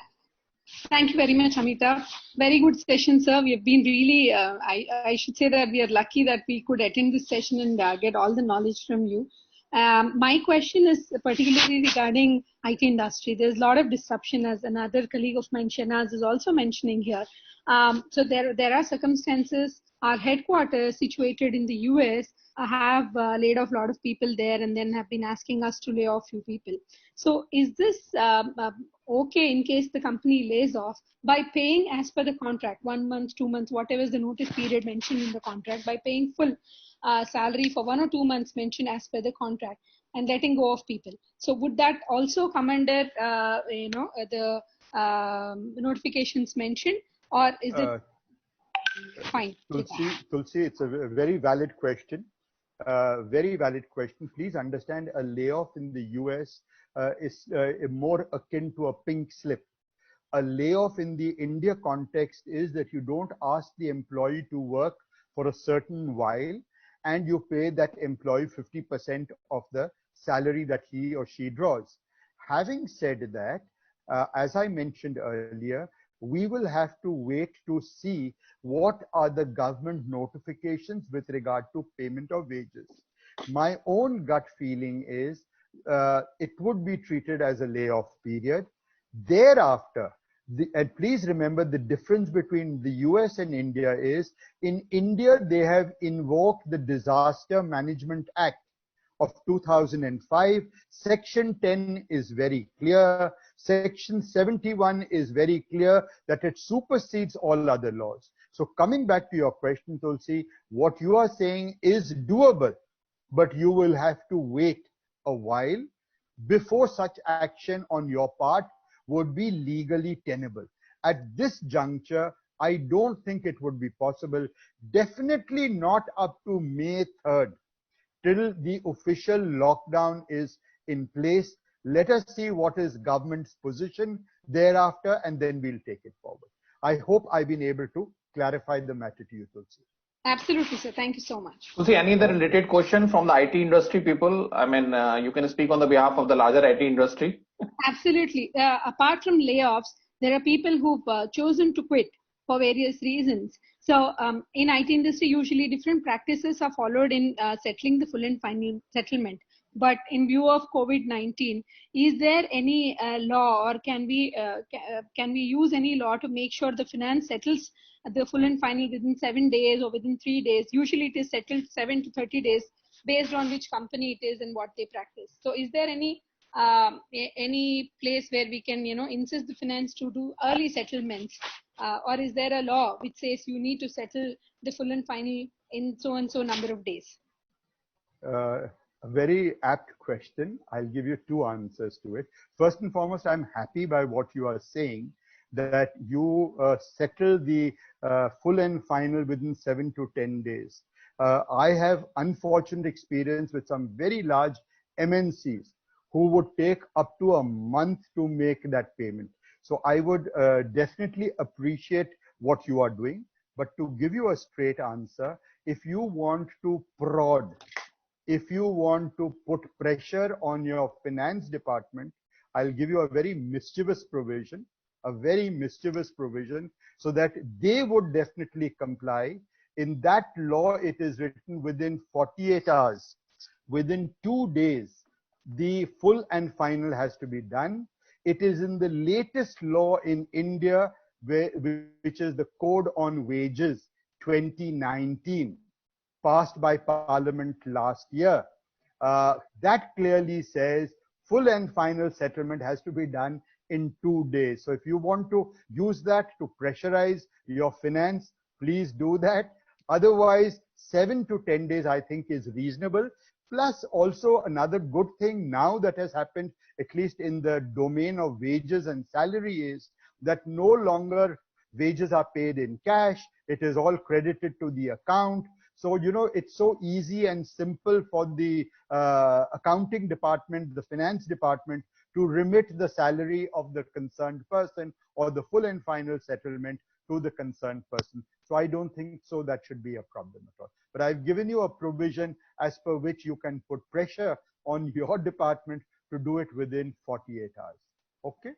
Thank you very much, Amitabh. Very good session, sir. We have been really, I should say that we are lucky that we could attend this session and get all the knowledge from you. My question is particularly regarding IT industry. There's a lot of disruption, as another colleague of mine, Shanaz, is also mentioning here. So there are circumstances. Our headquarters situated in the US have laid off a lot of people there, and then have been asking us to lay off few people. So is this okay in case the company lays off by paying as per the contract, 1 month, 2 months, whatever is the notice period mentioned in the contract, by paying full salary for 1 or 2 months mentioned as per the contract and letting go of people? So would that also come under the notifications mentioned, or is it fine? Tulsi, it's a very valid question. Very valid question. Please understand, a layoff in the US is more akin to a pink slip. A layoff in the India context is that you don't ask the employee to work for a certain while, and you pay that employee 50% of the salary that he or she draws. Having said that, as I mentioned earlier, we will have to wait to see what are the government notifications with regard to payment of wages. My own gut feeling is it would be treated as a layoff period. Thereafter, and please remember, the difference between the US and India is, in India they have invoked the Disaster Management Act of 2005. Section 10 is very clear. Section 71 is very clear that it supersedes all other laws. So coming back to your question, Tulsi, what you are saying is doable, but you will have to wait a while before such action on your part would be legally tenable. At this juncture, I don't think it would be possible. Definitely not up to May 3rd. Till the official lockdown is in place. Let us see what is government's position thereafter, and then we'll take it forward. I hope I've been able to clarify the matter to you, Tulsi. Absolutely, sir. Thank you so much. Tulsi, any other related question from the IT industry people? I mean, you can speak on the behalf of the larger IT industry. Absolutely. Apart from layoffs, there are people who've chosen to quit for various reasons. So in IT industry, usually different practices are followed in settling the full and final settlement. But in view of COVID-19, is there any law, or can we use any law to make sure the finance settles the full and final within 7 days or within 3 days? Usually it is settled 7 to 30 days based on which company it is and what they practice. So is there any place where we can insist the finance to do early settlements, or is there a law which says you need to settle the full and final in so and so number of days? A very apt question. I'll give you two answers to it. First and foremost, I'm happy by what you are saying, that you settle the full and final within 7 to 10 days. I have unfortunate experience with some very large MNCs who would take up to a month to make that payment. So I would definitely appreciate what you are doing. But to give you a straight answer, if you want to prod, if you want to put pressure on your finance department, I'll give you a very mischievous provision, so that they would definitely comply. In that law, it is written within 48 hours, within 2 days, the full and final has to be done. It is in the latest law in India, which is the Code on Wages 2019, passed by Parliament last year. That clearly says full and final settlement has to be done in 2 days. So if you want to use that to pressurize your finance, please do that. Otherwise, 7 to 10 days, I think, is reasonable. Plus, also another good thing now that has happened, at least in the domain of wages and salary, is that no longer wages are paid in cash. It is all credited to the account. So, it's so easy and simple for the accounting department, the finance department, to remit the salary of the concerned person or the full and final settlement to the concerned person. So I don't think so that should be a problem at all. But I've given you a provision as per which you can put pressure on your department to do it within 48 hours. Okay?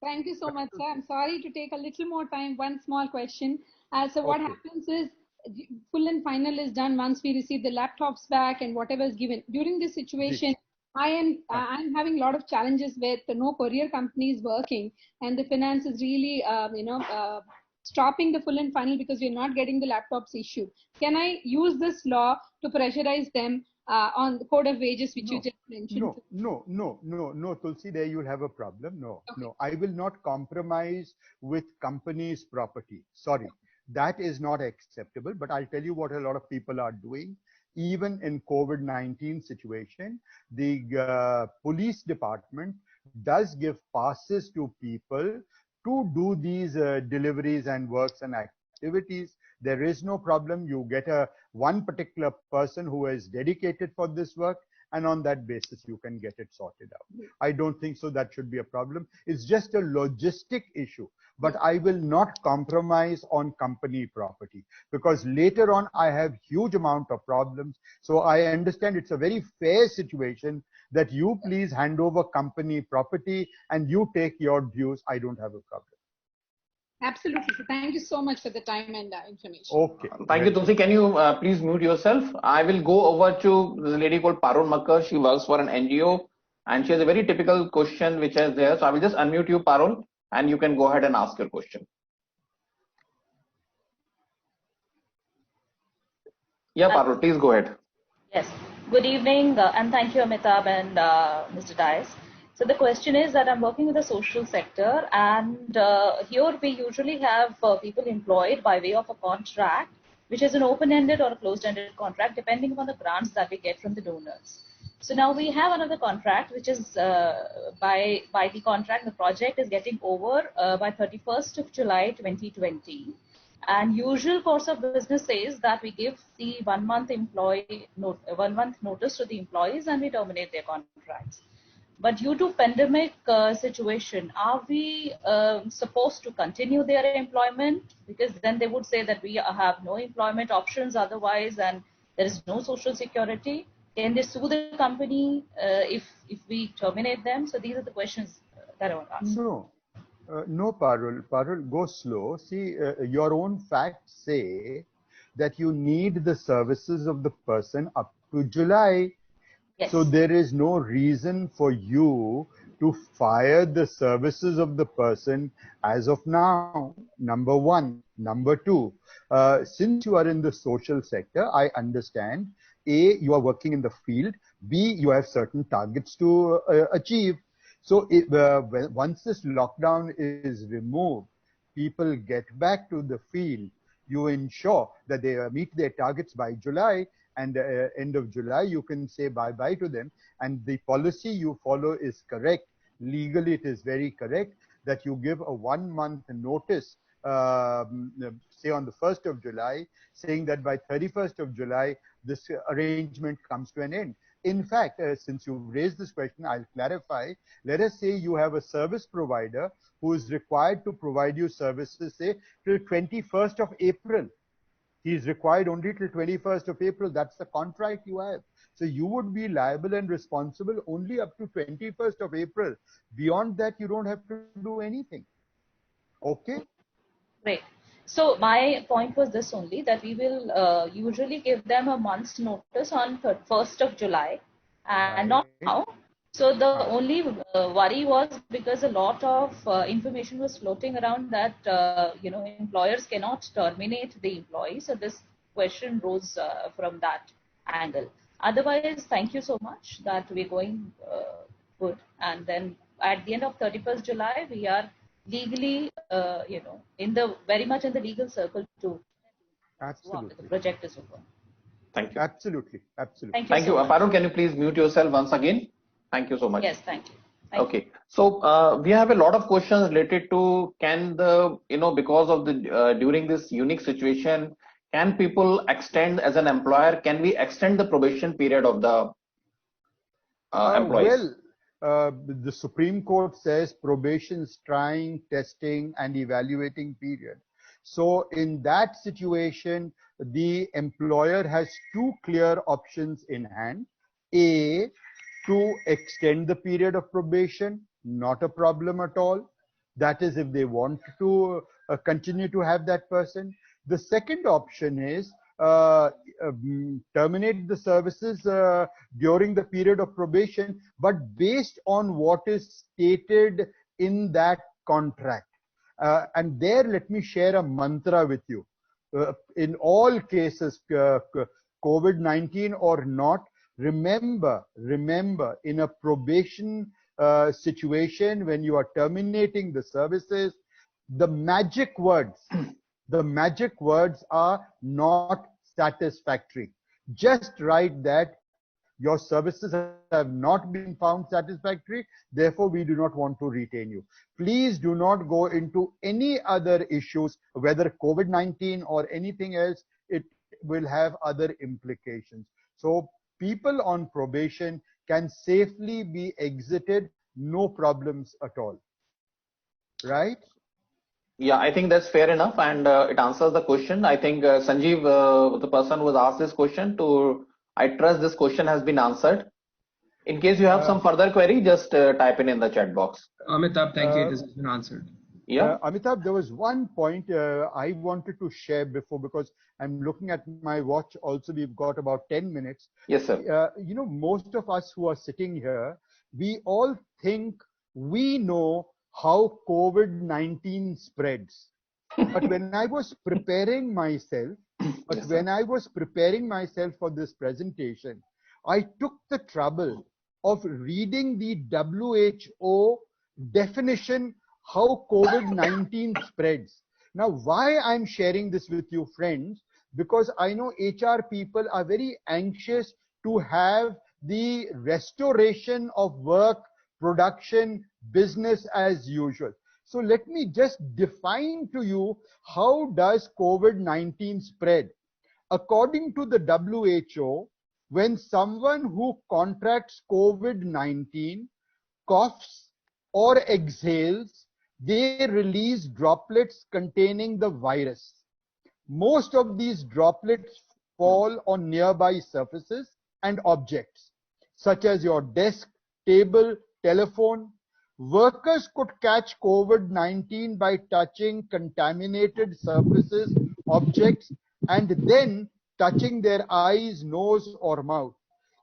Thank you so much, sir. I'm sorry to take a little more time. One small question. So what happens is full and final is done once we receive the laptops back and whatever is given. During this situation, I'm having a lot of challenges with no courier companies working, and the finance is really stopping the full and final because we're not getting the laptops issued. Can I use this law to pressurize them on the code of wages which you just mentioned? No, Tulsi, there you'll have a problem. No, I will not compromise with companies' property. Sorry, that is not acceptable. But I'll tell you what a lot of people are doing. Even in COVID-19 situation, the police department does give passes to people to do these deliveries and works and activities. There is no problem. You get one particular person who is dedicated for this work, and on that basis you can get it sorted out. I don't think so that should be a problem. It's just a logistic issue. But I will not compromise on company property, because later on I have huge amount of problems. So I understand it's a very fair situation that you please hand over company property and you take your dues. I don't have a problem. Absolutely. So thank you so much for the time and information. Okay. Thank you, Tulsi. Can you please mute yourself? I will go over to the lady called Parul Makkar. She works for an NGO and she has a very typical question which is there. So I will just unmute you, Parul, and you can go ahead and ask your question. Yeah, Parul, please go ahead. Yes. Good evening, and thank you, Amitabh and Mr. Dias. So the question is that I'm working with the social sector, and here we usually have people employed by way of a contract, which is an open-ended or a closed-ended contract, depending upon the grants that we get from the donors. So now we have another contract, which is by the contract, the project is getting over by 31st of July 2020. And usual course of business says that we give the 1 month notice to the employees and we terminate their contracts. But due to pandemic situation, are we supposed to continue their employment? Because then they would say that we have no employment options otherwise, and there is no social security. Can they sue the company if we terminate them? So these are the questions that I want to ask. No, Parul. Parul, go slow. See, your own facts say that you need the services of the person up to July. Yes. So there is no reason for you to fire the services of the person as of now. Number one. Number two, since you are in the social sector, I understand, A, you are working in the field, B, you have certain targets to achieve. So once this lockdown is removed, people get back to the field. You ensure that they meet their targets by July, and end of July, you can say bye-bye to them. And the policy you follow is correct. Legally, it is very correct that you give a 1 month notice say on the 1st of July, saying that by 31st of July, this arrangement comes to an end. In fact, since you raised this question, I'll clarify. Let us say you have a service provider who is required to provide you services, say, till 21st of April. He is required only till 21st of April. That's the contract you have. So you would be liable and responsible only up to 21st of April. Beyond that, you don't have to do anything. Okay? Great. So my point was this only, that we will usually give them a month's notice on 1st of July and not Right. now. So the only worry was because a lot of information was floating around that employers cannot terminate the employee. So this question rose from that angle. Otherwise, thank you so much that we're going good. And then at the end of 31st July, we are legally, in the very much in the legal circle to work. The Absolutely. project is over. Thank you. Absolutely. Absolutely. Thank you. Thank you. So much. Parul, can you please mute yourself once again? Thank you so much. Yes, thank you. Thank Okay. So we have a lot of questions related to, can the, because of the, during this unique situation, can people extend as an employer? Can we extend the probation period of the employees? The Supreme Court says probation's trying, testing, and evaluating period. So in that situation, the employer has two clear options in hand. A, to extend the period of probation, not a problem at all. That is, if they want to continue to have that person. The second option is terminate the services during the period of probation, but based on what is stated in that contract. And there, let me share a mantra with you. In all cases, COVID-19 or not, remember, in a probation situation, when you are terminating the services, the magic words are not satisfactory. Just write that your services have not been found satisfactory, therefore we do not want to retain you. Please do not go into any other issues, whether COVID-19 or anything else. It will have other implications. So people on probation can safely be exited, no problems at all. Right? Yeah, I think that's fair enough, and it answers the question. I think Sanjeev, the person who was asked this question, I trust this question has been answered. In case you have some further query, just type in the chat box. Amitabh, thank you. It has been answered. Yeah. Amitabh, there was one point I wanted to share before, because I'm looking at my watch also. We've got about 10 minutes. Yes, sir. Most of us who are sitting here, we all think we know how COVID-19 spreads. But when I was preparing myself, for this presentation, I took the trouble of reading the WHO definition how COVID-19 spreads. Now, why I'm sharing this with you, friends, because I know HR people are very anxious to have the restoration of work, production, business as usual. So let me just define to you, how does COVID-19 spread? According to the WHO, when someone who contracts COVID-19 coughs or exhales, they release droplets containing the virus. Most of these droplets fall on nearby surfaces and objects, such as your desk, table, telephone. Workers could catch COVID-19 by touching contaminated surfaces, objects, and then touching their eyes, nose, or mouth.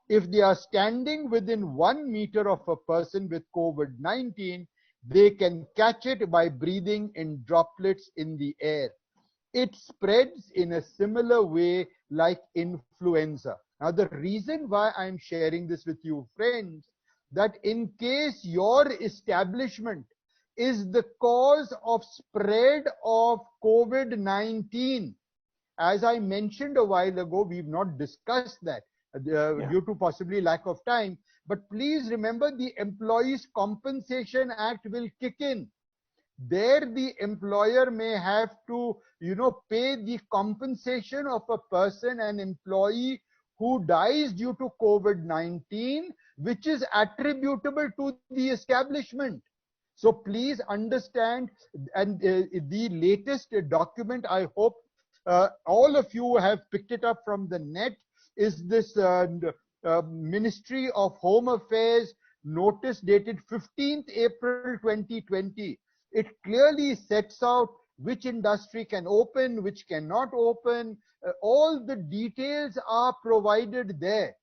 If they are standing within 1 meter of a person with COVID-19, they can catch it by breathing in droplets in the air. It spreads in a similar way like influenza. Now, the reason why I'm sharing this with you, friends, that in case your establishment is the cause of spread of COVID-19, as I mentioned a while ago, we've not discussed that due to possibly lack of time. But please remember, the Employees Compensation Act will kick in. There the employer may have to, pay the compensation of a person, an employee who dies due to COVID-19, which is attributable to the establishment. So please understand, and the latest document, I hope all of you have picked it up from the net, is this Ministry of Home Affairs notice dated 15th April 2020. It clearly sets out which industry can open, which cannot open. All the details are provided there.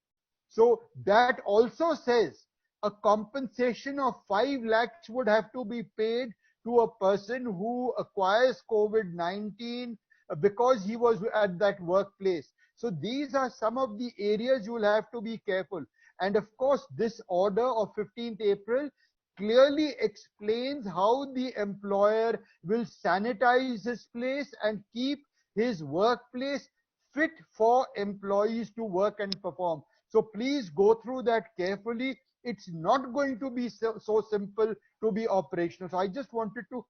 So that also says a compensation of 5 lakhs would have to be paid to a person who acquires COVID-19 because he was at that workplace. So these are some of the areas you will have to be careful. And of course, this order of 15th April clearly explains how the employer will sanitize his place and keep his workplace fit for employees to work and perform. So please go through that carefully. It's not going to be so simple to be operational. So I just wanted to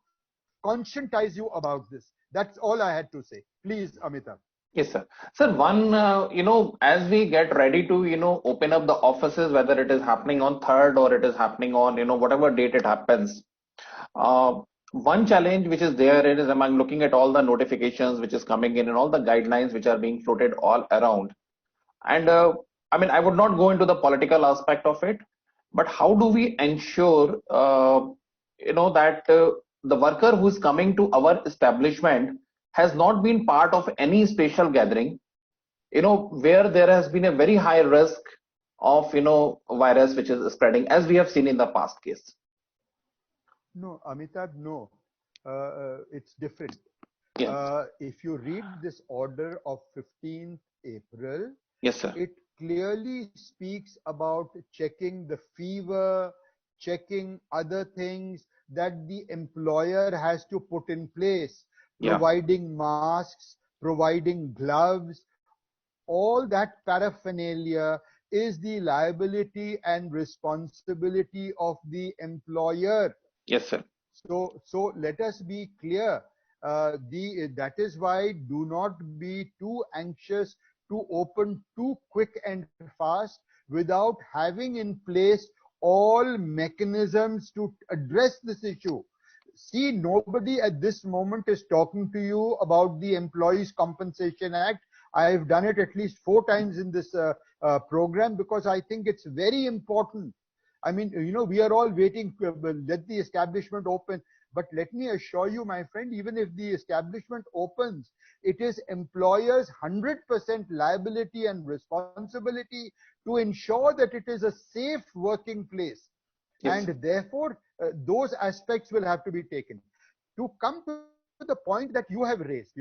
conscientize you about this. That's all I had to say. Please, Amitabh. Yes, sir. Sir, one, as we get ready to, open up the offices, whether it is happening on 3rd or it is happening on, whatever date it happens, one challenge which is there is I'm looking at all the notifications which is coming in and all the guidelines which are being floated all around. And I mean, I would not go into the political aspect of it, but how do we ensure, that the worker who is coming to our establishment has not been part of any special gathering, where there has been a very high risk of, virus which is spreading, as we have seen in the past case. No, Amitabh, no. It's different. Yeah. If you read this order of 15th April, Yes, sir. it clearly speaks about checking the fever, checking other things that the employer has to put in place, providing masks, providing gloves. All that paraphernalia is the liability and responsibility of the employer. Yes, sir. So let us be clear. That is why do not be too anxious to open too quick and fast without having in place all mechanisms to address this issue. See, nobody at this moment is talking to you about the Employees Compensation Act. I've done it at least 4 times in this program because I think it's very important. I mean, we are all waiting, let the establishment open. But let me assure you, my friend, even if the establishment opens, it is employers' 100% liability and responsibility to ensure that it is a safe working place. Yes. And therefore, those aspects will have to be taken. To come to the point that you have raised,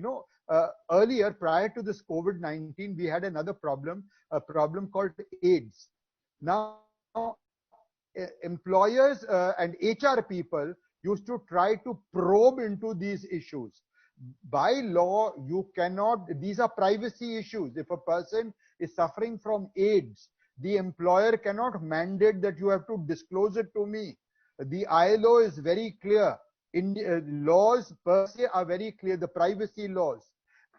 earlier, prior to this COVID-19, we had another problem, a problem called AIDS. Now, employers and HR people used to try to probe into these issues. By law, you cannot, these are privacy issues. If a person is suffering from AIDS, the employer cannot mandate that you have to disclose it to me. The ILO is very clear. Laws per se are very clear, the privacy laws.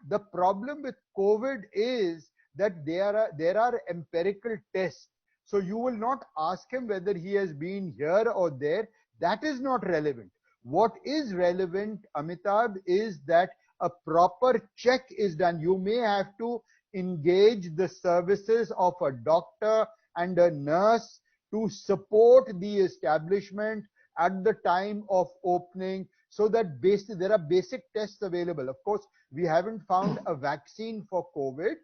The problem with COVID is that there are empirical tests. So you will not ask him whether he has been here or there. That is not relevant. What is relevant, Amitabh, is that a proper check is done. You may have to engage the services of a doctor and a nurse to support the establishment at the time of opening, so that there are basic tests available. Of course, we haven't found a vaccine for COVID,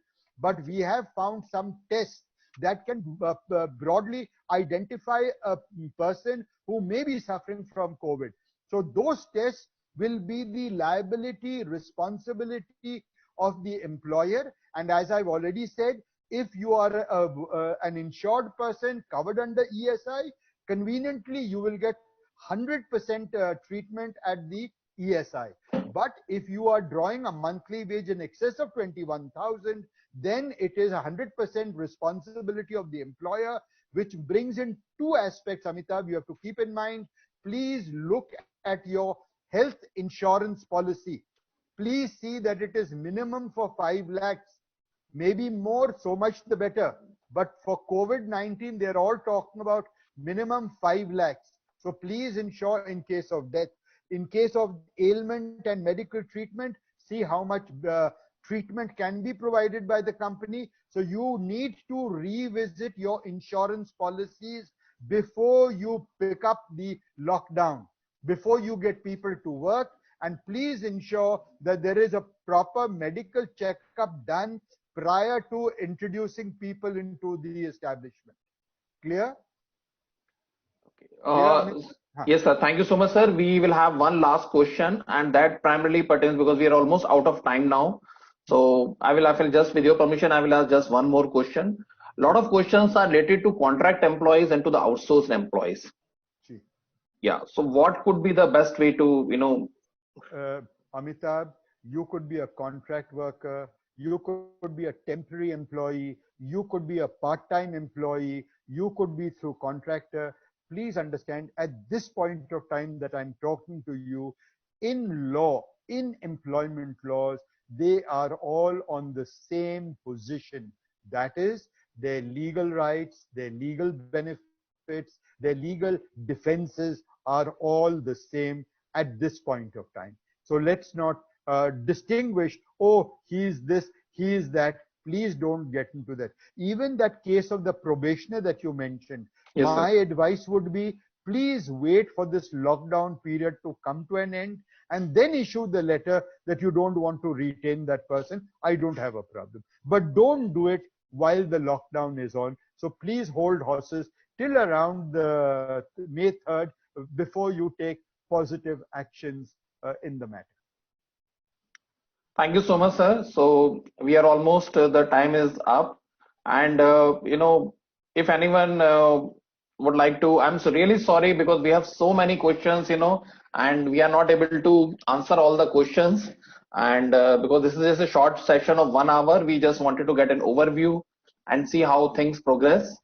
but we have found some tests that can broadly identify a person who may be suffering from COVID. So those tests will be the liability, responsibility of the employer. And as I've already said, if you are an insured person covered under ESI, conveniently you will get 100% treatment at the ESI. But if you are drawing a monthly wage in excess of 21,000, then it is 100% responsibility of the employer, which brings in 2 aspects, Amitabh, you have to keep in mind. Please look at your health insurance policy, please see that it is minimum for 5 lakhs, maybe more, so much the better. But for COVID-19, they're all talking about minimum 5 lakhs. So please ensure in case of death, in case of ailment and medical treatment, see how much treatment can be provided by the company. So you need to revisit your insurance policies before you pick up the lockdown, before you get people to work. And please ensure that there is a proper medical checkup done prior to introducing people into the establishment. Clear? Yes, sir. Thank you so much, sir. We will have one last question, and that primarily pertains because we are almost out of time now. So I will just, with your permission, I will ask just one more question. A lot of questions are related to contract employees and to the outsourced employees. Gee. Yeah. So what could be the best way to, Amitabh, you could be a contract worker, you could be a temporary employee, you could be a part-time employee, you could be through contractor. Please understand, at this point of time that I'm talking to you, in law, in employment laws, they are all on the same position. That is, their legal rights, their legal benefits, their legal defenses are all the same at this point of time. So let's not distinguish, oh, he is this, he is that. Please don't get into that. Even that case of the probationer that you mentioned, yes, my sir. advice would be, please wait for this lockdown period to come to an end and then issue the letter that you don't want to retain that person. I don't have a problem. But don't do it while the lockdown is on. So please hold horses till around the May 3rd before you take positive actions in the matter. Thank you so much, sir. So we are almost, the time is up. And, if anyone would like to, I'm really sorry because we have so many questions, and we are not able to answer all the questions. And because this is just a short session of 1 hour, we just wanted to get an overview and see how things progress.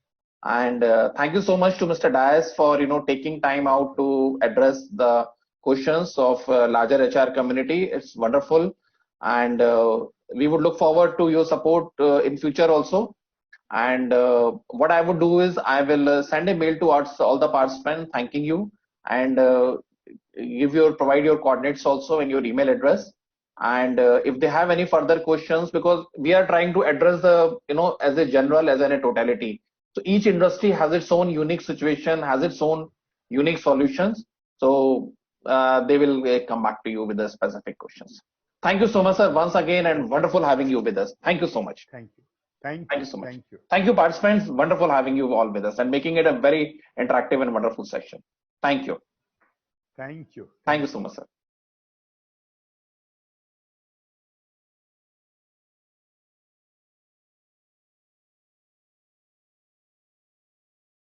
And thank you so much to Mr. Dias for, taking time out to address the questions of larger HR community. It's wonderful. And we would look forward to your support in future also. And what I would do is I will send a mail to all the participants thanking you, and provide your coordinates also and your email address. And if they have any further questions, because we are trying to address the, as a general, as in a totality. So each industry has its own unique situation, has its own unique solutions. So they will come back to you with the specific questions. Thank you so much, sir, once again, and wonderful having you with us. Thank you so much. Thank you. Thank you so much. Thank you. Thank you, participants. Wonderful having you all with us and making it a very interactive and wonderful session. Thank you. Thank you. Thank you so much, sir.